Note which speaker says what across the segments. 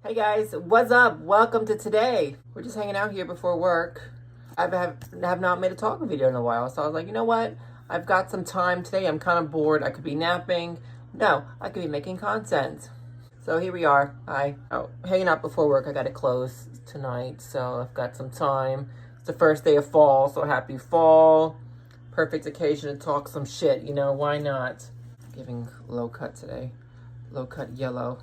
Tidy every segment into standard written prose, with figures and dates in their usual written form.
Speaker 1: Hey guys, what's up? Welcome to today. We're just hanging out here before work. I have not made a talking video in a while, so I was like, you know what? I've got some time today. I'm kind of bored. I could be napping. No, I could be making content. So here we are. Hanging out before work. I got to close tonight, so I've got some time. It's the first day of fall, so happy fall. Perfect occasion to talk some shit. You know, why not? Giving low cut today. Low cut yellow.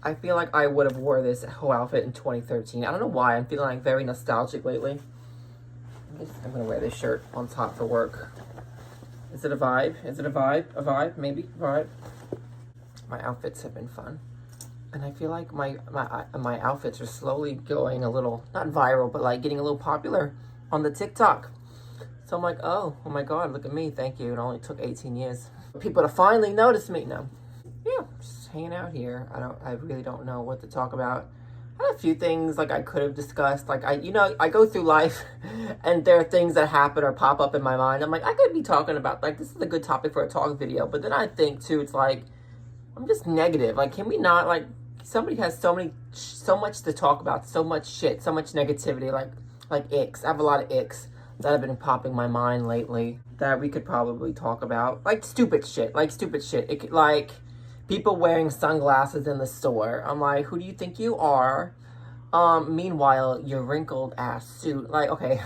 Speaker 1: I feel like I would have wore this whole outfit in 2013. I don't know why. I'm feeling like very nostalgic lately. I'm going to wear this shirt on top for work. Is it a vibe? Is it a vibe? A vibe? Maybe? A vibe? My outfits have been fun. And I feel like my outfits are slowly going a little, not viral, but like getting a little popular on the TikTok. So I'm like, oh my God, look at me. Thank you. It only took 18 years. People to finally notice me. No. Yeah, just hanging out here. I really don't know what to talk about. I had a few things like I could have discussed. Like I go through life and there are things that happen or pop up in my mind. I'm like, I could be talking about, like, this is a good topic for a talk video. But then I think too, it's like, I'm just negative. Like, can we not, like, somebody has so much to talk about, so much shit, so much negativity, like icks. I have a lot of icks that have been popping my mind lately that we could probably talk about. Like stupid shit. It could, like, people wearing sunglasses in the store. I'm like, who do you think you are? Meanwhile, your wrinkled ass suit. Like, okay.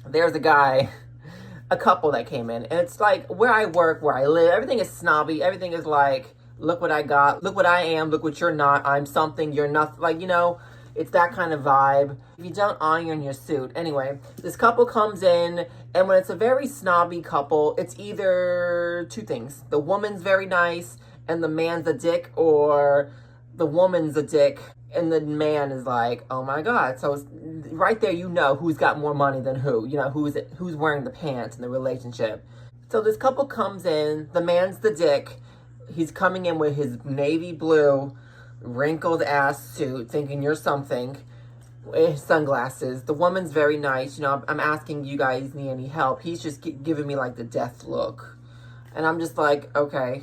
Speaker 1: There's a couple that came in. And it's like, where I work, where I live, everything is snobby. Everything is like, look what I got. Look what I am. Look what you're not. I'm something. You're nothing. Like, you know, it's that kind of vibe. If you don't iron your suit. Anyway, this couple comes in, and when it's a very snobby couple, it's either two things. The woman's very nice, and the man's a dick, or the woman's a dick, and the man is like, oh my God. So it's, right there, you know who's got more money than who. You know, who's wearing the pants in the relationship. So this couple comes in, the man's the dick. He's coming in with his navy blue wrinkled ass suit, thinking you're something, sunglasses. The woman's very nice. You know, I'm asking you guys need any help. He's just giving me like the death look, and I'm just like, okay,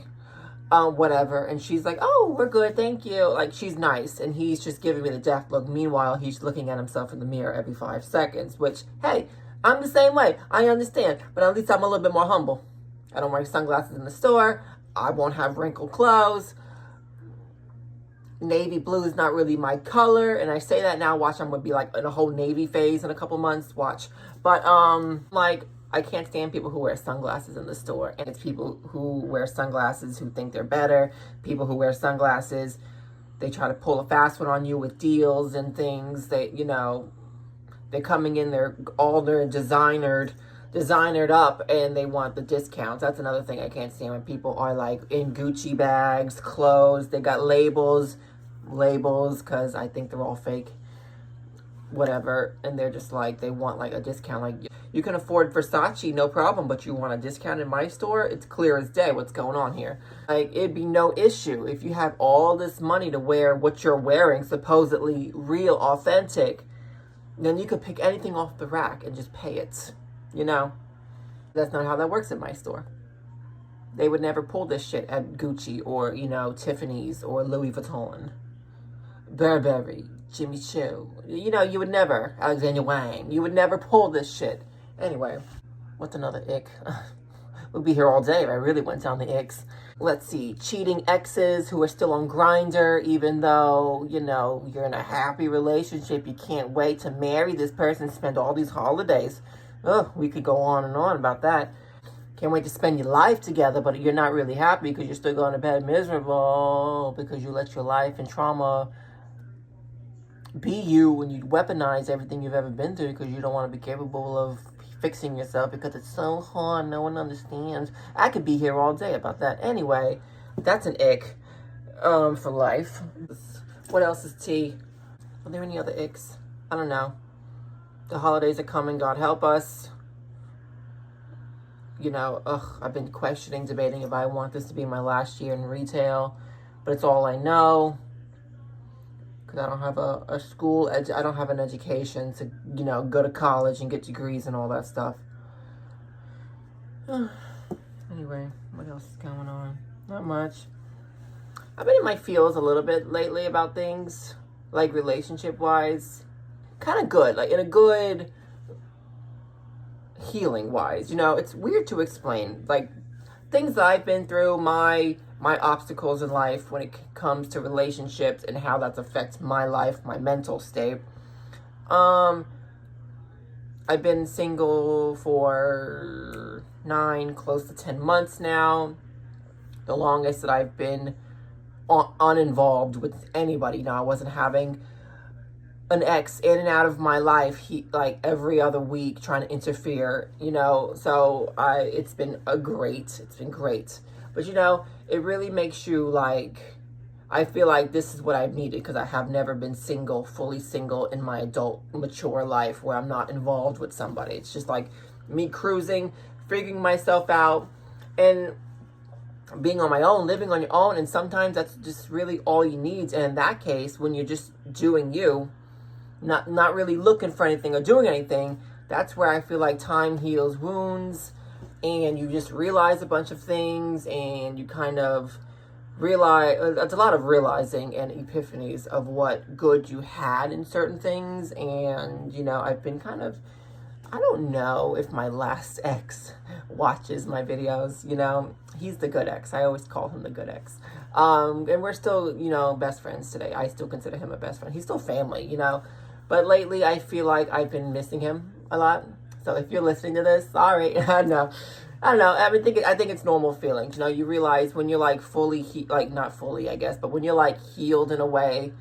Speaker 1: whatever. And she's like, oh, we're good, thank you. Like, she's nice, and he's just giving me the death look. Meanwhile, he's looking at himself in the mirror every 5 seconds. Which, hey, I'm the same way. I understand, but at least I'm a little bit more humble. I don't wear sunglasses in the store. I won't have wrinkled clothes. Navy blue is not really my color, and I say that now. Watch, I'm gonna be like in a whole navy phase in a couple months. Watch, but like, I can't stand people who wear sunglasses in the store, and it's people who wear sunglasses who think they're better. People who wear sunglasses, they try to pull a fast one on you with deals and things. They, you know, they're coming in, they're designered up, and they want the discounts. That's another thing I can't stand, when people are like in Gucci bags, clothes, they got labels, because I think they're all fake, whatever, and they're just like, they want like a discount. Like, you can afford Versace, no problem, but you want a discount in my store? It's clear as day what's going on here. Like, it'd be no issue if you have all this money to wear what you're wearing, supposedly real, authentic, then you could pick anything off the rack and just pay it. You know, that's not how that works in my store. They would never pull this shit at Gucci or, you know, Tiffany's or Louis Vuitton, Burberry, Jimmy Choo. You know, you would never, Alexander Wang, you would never pull this shit. Anyway, what's another ick? We'll be here all day if I really went down the icks. Let's see, cheating exes who are still on Grindr, even though, you know, you're in a happy relationship. You can't wait to marry this person, spend all these holidays. Oh, we could go on and on about that. Can't wait to spend your life together, but you're not really happy because you're still going to bed miserable because you let your life and trauma be you, and you weaponize everything you've ever been through because you don't want to be capable of fixing yourself because it's so hard. No one understands. I could be here all day about that. Anyway, that's an ick for life. What else is tea? Are there any other icks? I don't know. The holidays are coming, God help us. You know, I've been questioning, debating if I want this to be my last year in retail, but it's all I know. Because I don't have a school, I don't have an education to, you know, go to college and get degrees and all that stuff. Anyway, what else is going on? Not much. I've been in my feels a little bit lately about things, like relationship wise. Kind of good, like in a good healing wise. You know, it's weird to explain. Like things that I've been through, my obstacles in life when it comes to relationships and how that affects my life, my mental state. I've been single for 9, close to 10 months now. The longest that I've been uninvolved with anybody. Now, I wasn't having an ex in and out of my life, he like every other week trying to interfere, you know. So it's been great. But you know, it really makes you like, I feel like this is what I've needed, because I have never been single, fully single in my adult, mature life where I'm not involved with somebody. It's just like me cruising, figuring myself out, and being on my own, living on your own. And sometimes that's just really all you need. And in that case, when you're just doing you, not really looking for anything or doing anything, that's where I feel like time heals wounds, and you just realize a bunch of things, and you kind of realize, it's a lot of realizing and epiphanies of what good you had in certain things. And you know, I've been kind of, I don't know if my last ex watches my videos. You know, he's the good ex. I always call him the good ex. And we're still, you know, best friends today. I still consider him a best friend. He's still family, you know. But lately, I feel like I've been missing him a lot. So if you're listening to this, sorry. I don't know. I think it's normal feelings. You know, you realize when you're like fully, like not fully, I guess, but when you're like healed in a way,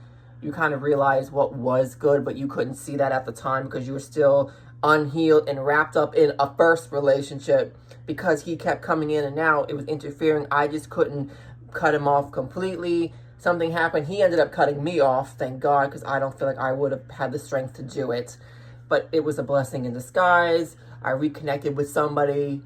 Speaker 1: you kind of realize what was good, but you couldn't see that at the time because you were still unhealed and wrapped up in a first relationship, because he kept coming in and out. It was interfering. I just couldn't cut him off completely. Something happened. He ended up cutting me off, thank God, because I don't feel like I would have had the strength to do it. But it was a blessing in disguise. I reconnected with somebody.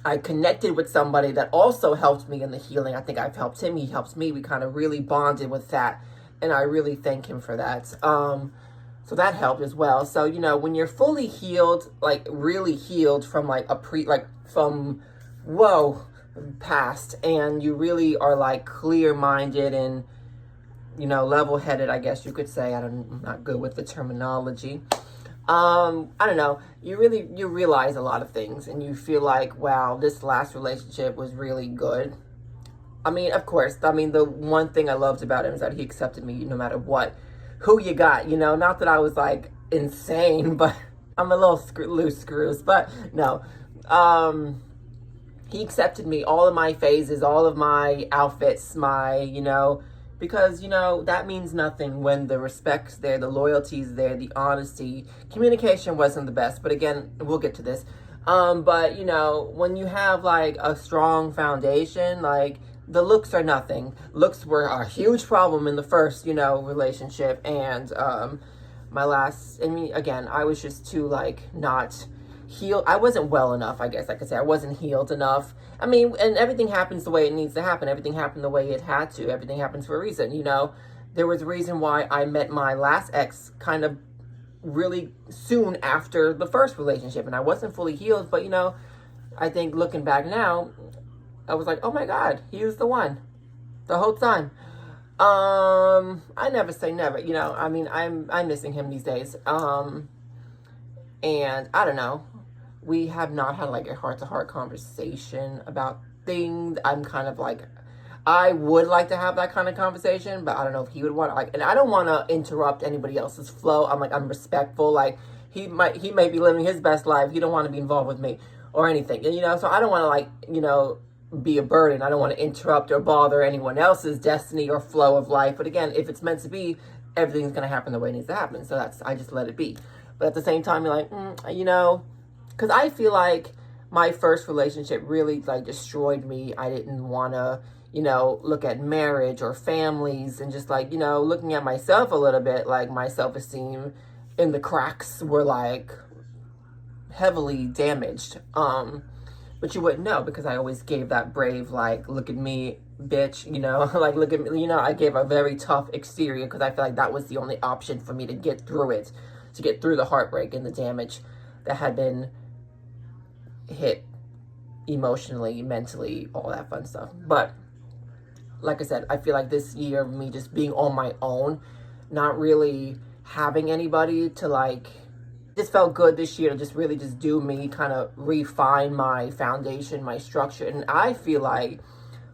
Speaker 1: I connected with somebody that also helped me in the healing. I think I've helped him. He helps me. We kind of really bonded with that. And I really thank him for that. So that helped as well. So, you know, when you're fully healed, like really healed from like from past, and you really are like clear-minded and, you know, level-headed, I guess you could say. I'm not good with the terminology. I don't know. You realize a lot of things, and you feel like, wow, this last relationship was really good. I mean, of course, the one thing I loved about him is that he accepted me no matter what, who you got, you know. Not that I was like insane, but I'm a little loose screws, but no. He accepted me, all of my phases, all of my outfits, you know, because, you know, that means nothing when the respect's there, the loyalty's there, the honesty. Communication wasn't the best, but again, we'll get to this. But, you know, when you have like a strong foundation, like the looks are nothing. Looks were a huge problem in the first, you know, relationship. And my last, again, I was just too like not healed. I wasn't well enough, I guess I could say. I wasn't healed enough. I mean, and everything happens the way it needs to happen. Everything happened the way it had to. Everything happens for a reason, you know. There was a reason why I met my last ex kind of really soon after the first relationship, and I wasn't fully healed. But, you know, I think looking back now, I was like, oh my God, he was the one the whole time. I never say never, you know. I mean, I'm missing him these days. And I don't know. We have not had like a heart-to-heart conversation about things. I'm kind of like, I would like to have that kind of conversation, but I don't know if he would want to, like, and I don't want to interrupt anybody else's flow. I'm respectful. Like he may be living his best life. He don't want to be involved with me or anything. And, you know, so I don't want to like, you know, be a burden. I don't want to interrupt or bother anyone else's destiny or flow of life. But again, if it's meant to be, everything's going to happen the way it needs to happen. So I just let it be. But at the same time, you're like, you know, because I feel like my first relationship really like destroyed me. I didn't want to, you know, look at marriage or families, and just like, you know, looking at myself a little bit, like my self-esteem in the cracks were like heavily damaged. But you wouldn't know, because I always gave that brave, like, look at me, bitch, you know, like, look at me, you know. I gave a very tough exterior because I feel like that was the only option for me to get through it, to get through the heartbreak and the damage that had been hit emotionally, mentally, all that fun stuff. But like I said, I feel like this year of me just being on my own, not really having anybody to like, just felt good this year to just really just do me, kind of refine my foundation, my structure. And I feel like,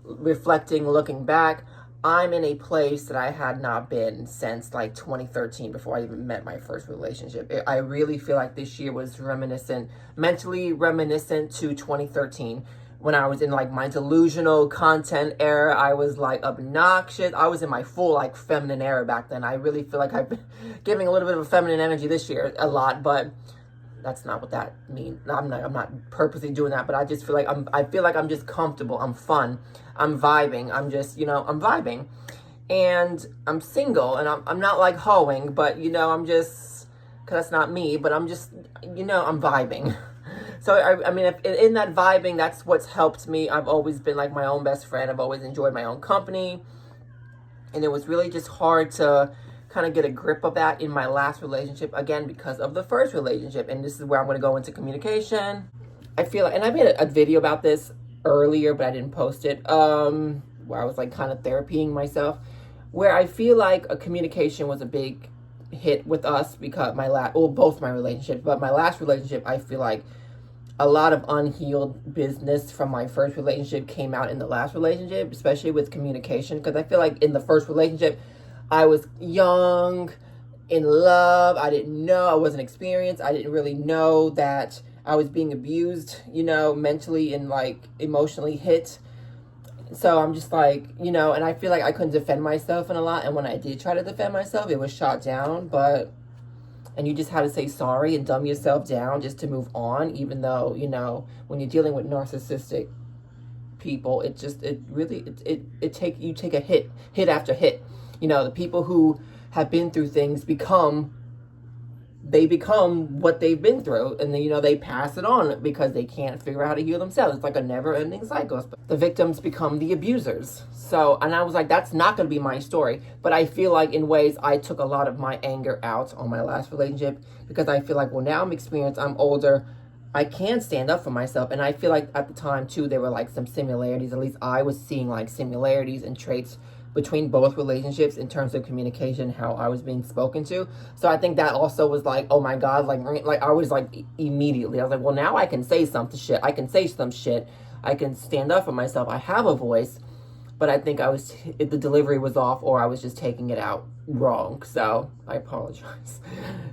Speaker 1: reflecting, looking back, I'm in a place that I had not been since like 2013, before I even met my first relationship. I really feel like this year was reminiscent, mentally reminiscent to 2013, when I was in like my delusional content era. I was like obnoxious. I was in my full like feminine era back then. I really feel like I've been giving a little bit of a feminine energy this year, a lot, but that's not what that means. I'm not purposely doing that, but I just feel like I feel like I'm just comfortable. I'm fun. I'm vibing. I'm just, I'm vibing. And I'm single, and I'm not like hoeing, but I'm just, cause that's not me, but I'm just, I'm vibing. So I mean, if in that vibing, that's what's helped me. I've always been like my own best friend. I've always enjoyed my own company. And it was really just hard to kind of get a grip of that in my last relationship, again, because of the first relationship. And this is where I'm going to go into communication. I feel like, and I made a video about this earlier, but I didn't post it, where I was like kind of therapying myself, where I feel like a communication was a big hit with us, because both my relationships, but my last relationship, I feel like a lot of unhealed business from my first relationship came out in the last relationship, especially with communication. Because I feel like in the first relationship, I was young, in love. I didn't know, I wasn't experienced. I didn't really know that I was being abused, mentally and like emotionally hit. So I'm just like, and I feel like I couldn't defend myself in a lot. And when I did try to defend myself, it was shot down. And you just had to say sorry and dumb yourself down just to move on, even though, when you're dealing with narcissistic people, you take a hit after hit. The people who have been through things become what they've been through, and then they pass it on because they can't figure out how to heal themselves. It's like a never-ending cycle. The victims become the abusers. So, and I was like, that's not going to be my story. But I feel like in ways I took a lot of my anger out on my last relationship, because I feel like, well, now I'm experienced, I'm older, I can stand up for myself. And I feel like at the time too, there were like some similarities. At least I was seeing like similarities and traits between both relationships in terms of communication, how I was being spoken to. So I think that also was like, oh my God, like I was like, immediately, I was like, well, now I can say something shit. I can say some shit. I can stand up for myself. I have a voice. But I think the delivery was off, or I was just taking it out wrong. So I apologize.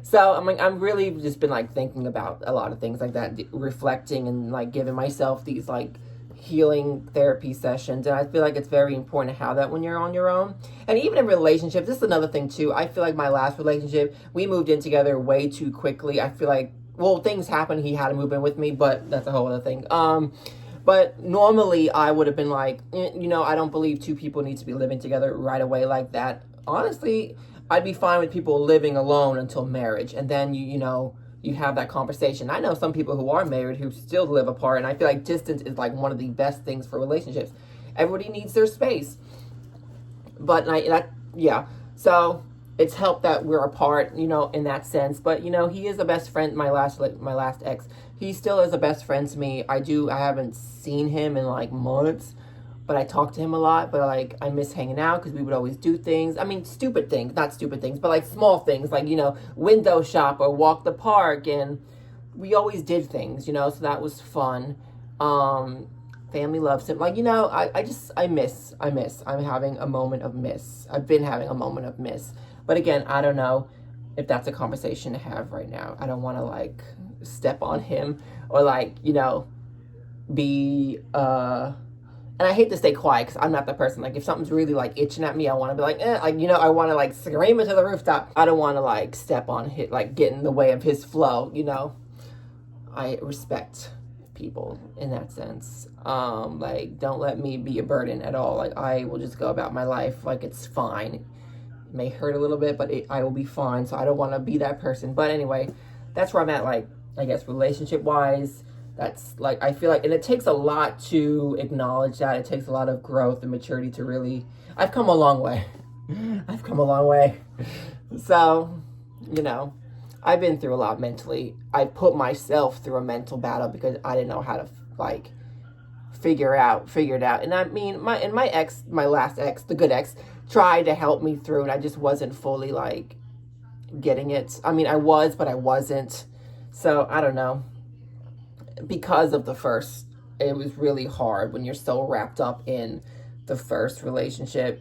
Speaker 1: So I'm really just been like thinking about a lot of things like that, reflecting and like giving myself these like healing therapy sessions. And I feel like it's very important to have that when you're on your own. And even in relationships, this is another thing too. I feel like my last relationship, we moved in together way too quickly. I feel like, well, things happened. He had to move in with me, but that's a whole other thing. But normally I would have been like, I don't believe two people need to be living together right away like that. Honestly, I'd be fine with people living alone until marriage. And then, you have that conversation. I know some people who are married who still live apart. And I feel like distance is like one of the best things for relationships. Everybody needs their space. But so it's helped that we're apart, in that sense. But, he is a best friend. My last ex, he still is a best friend to me. I haven't seen him in like months, but I talk to him a lot. But like, I miss hanging out because we would always do things. I mean, stupid things, not stupid things, but like small things, like, window shop or walk the park. And we always did things, so that was fun. Family loves him. Like, I miss. I'm having a moment of miss. I've been having a moment of miss. But again, I don't know if that's a conversation to have right now. I don't want to like step on him or like, be, and I hate to stay quiet because I'm not the person. Like, if something's really like itching at me, I want to be like, I want to like scream into the rooftop. I don't want to like step on his, like get in the way of his flow. I respect people in that sense. Like, don't let me be a burden at all. Like, I will just go about my life like it's fine. It may hurt a little bit, but I will be fine. So I don't want to be that person. But anyway, that's where I'm at, like, I guess relationship wise. That's like, I feel like, and it takes a lot to acknowledge that. It takes a lot of growth and maturity to really, I've come a long way. I've come a long way. So, I've been through a lot mentally. I put myself through a mental battle because I didn't know how to like figured out. And I mean, my last ex, the good ex, tried to help me through, and I just wasn't fully like getting it. I mean, I was, but I wasn't. So I don't know. Because of the first, it was really hard when you're so wrapped up in the first relationship,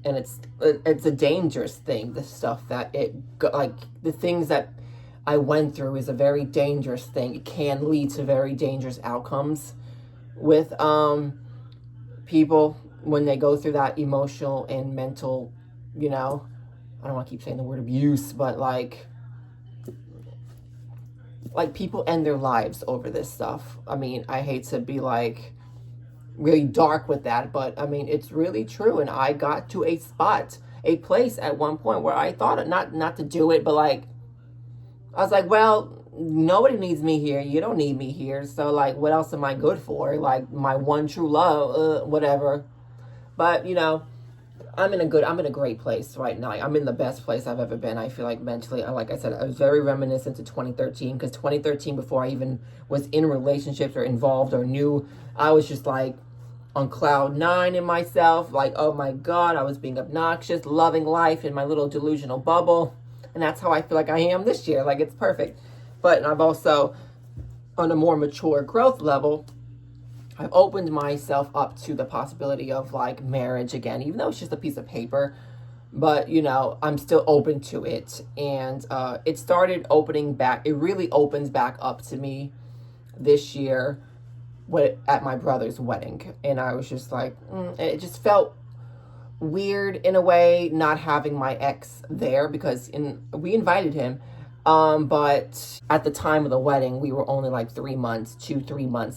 Speaker 1: and it's a dangerous thing. The stuff that like the things that I went through is a very dangerous thing. It can lead to very dangerous outcomes with people when they go through that emotional and mental, I don't want to keep saying the word abuse, but like people end their lives over this stuff. I mean, I hate to be like really dark with that, but I mean, it's really true. And I got to a place at one point where I thought not to do it, but like, I was like, well, nobody needs me here. You don't need me here. So like, what else am I good for? Like my one true love, whatever. But I'm in a great place right now. I'm in the best place I've ever been. I feel like mentally, like I said, I was very reminiscent to 2013, because 2013, before I even was in relationships or involved or knew, I was just like on cloud nine in myself. Like, oh my God, I was being obnoxious, loving life in my little delusional bubble. And that's how I feel like I am this year. Like, it's perfect. But I've also, on a more mature growth level, I've opened myself up to the possibility of like marriage again, even though it's just a piece of paper. But, I'm still open to it. And it started opening back. It really opens back up to me this year at my brother's wedding. And I was just like, it just felt weird in a way not having my ex there, because we invited him. But at the time of the wedding, we were only like 3 months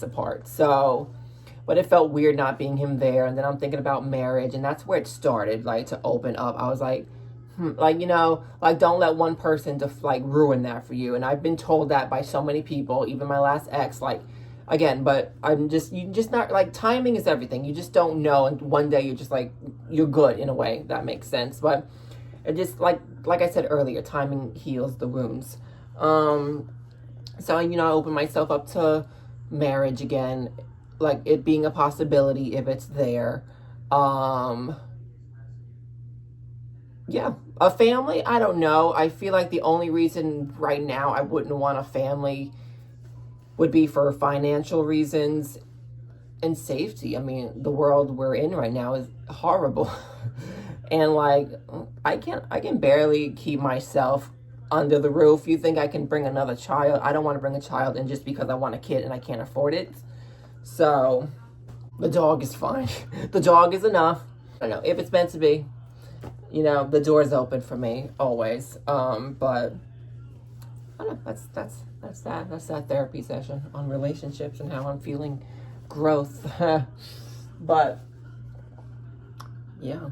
Speaker 1: apart. So, but it felt weird not being him there. And then I'm thinking about marriage, and that's where it started, like, to open up. I was like, like, don't let one person ruin that for you. And I've been told that by so many people, even my last ex, like, again, but you just not, like, timing is everything. You just don't know. And one day you're just like, you're good in a way. That makes sense. But it just, like I said earlier, timing heals the wounds. So, I open myself up to marriage again, like it being a possibility if it's there. Yeah, a family, I don't know. I feel like the only reason right now I wouldn't want a family would be for financial reasons and safety. I mean, the world we're in right now is horrible. And like, I can barely keep myself under the roof. You think I can bring another child? I don't want to bring a child in just because I want a kid and I can't afford it. So the dog is fine. The dog is enough. I don't know, if it's meant to be, the door's open for me always. But I don't know, that's that therapy session on relationships and how I'm feeling growth. But yeah,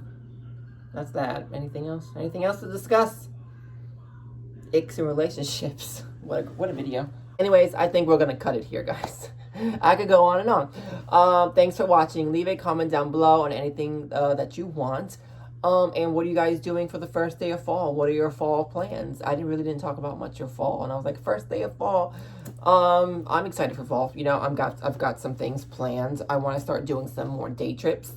Speaker 1: that's that. Anything else to discuss? Icks and relationships. What a video. Anyways, I think we're gonna cut it here, guys. I could go on and on. Thanks for watching. Leave a comment down below on anything that you want. And what are you guys doing for the first day of fall? What are your fall plans? I really didn't talk about much of fall, and I was like, first day of fall. I'm excited for fall. I've got some things planned. I want to start doing some more day trips.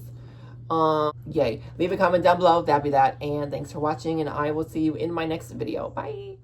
Speaker 1: Yay. Leave a comment down below. That'd be that. And thanks for watching, and I will see you in my next video. Bye.